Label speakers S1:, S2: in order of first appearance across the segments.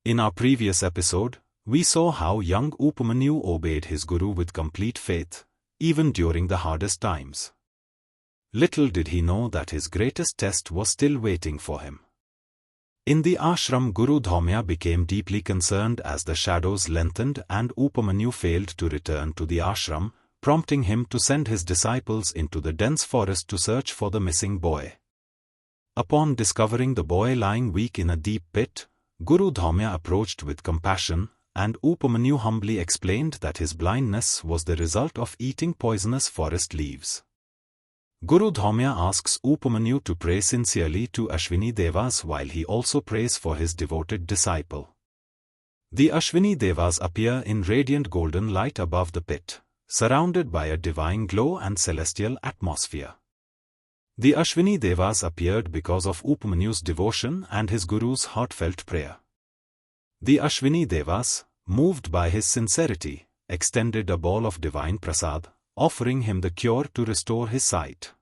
S1: In our previous episode, we saw how young Upamanyu obeyed his guru with complete faith, even during the hardest times. Little did he know that his greatest test was still waiting for him. In the ashram, Guru Dharma became deeply concerned as the shadows lengthened and Upamanyu failed to return to the ashram, prompting him to send his disciples into the dense forest to search for the missing boy. Upon discovering the boy lying weak in a deep pit, Guru Dharma approached with compassion, and Upamanyu humbly explained that his blindness was the result of eating poisonous forest leaves. Guru Dharma asks Upamanyu to pray sincerely to Ashwini Devas while he also prays for his devoted disciple. The Ashwini Devas appear in radiant golden light above the pit, surrounded by a divine glow and celestial atmosphere. The Ashwini Devas appeared because of Upamanyu's devotion and his guru's heartfelt prayer. The Ashwini Devas, moved by his sincerity, extended a ball of divine prasad, offering him the cure to restore his sight.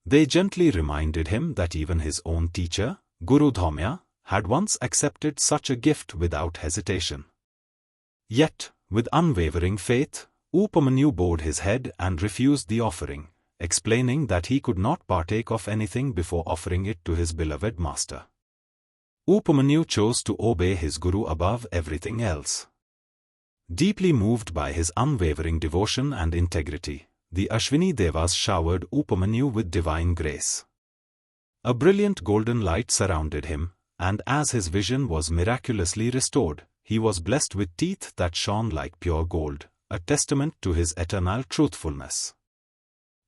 S1: They gently reminded him that even his own teacher, Guru Dharma, had once accepted such a gift without hesitation. Yet, with unwavering faith, Upamanyu bowed his head and refused the offering, explaining that he could not partake of anything before offering it to his beloved master. Upamanyu chose to obey his guru above everything else. Deeply moved by his unwavering devotion and integrity, the Ashwini Devas showered Upamanyu with divine grace. A brilliant golden light surrounded him, and as his vision was miraculously restored, he was blessed with teeth that shone like pure gold, a testament to his eternal truthfulness.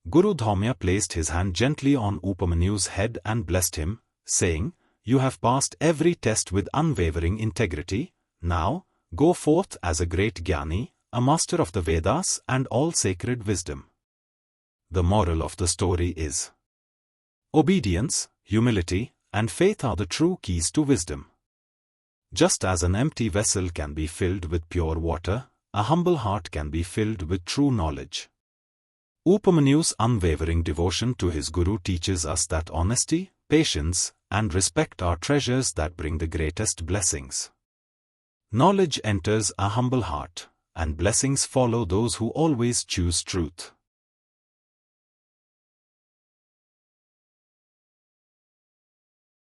S1: Guru Dharma placed his hand gently on Upamanyu's head and blessed him, saying, "You have passed every test with unwavering integrity. Now, go forth as a great Jnani, a master of the Vedas and all sacred wisdom." The moral of the story is: obedience, humility, and faith are the true keys to wisdom. Just as an empty vessel can be filled with pure water, a humble heart can be filled with true knowledge. Upamanyu's unwavering devotion to his guru teaches us that honesty, patience, and respect are treasures that bring the greatest blessings. Knowledge enters a humble heart, and blessings follow those who always choose truth.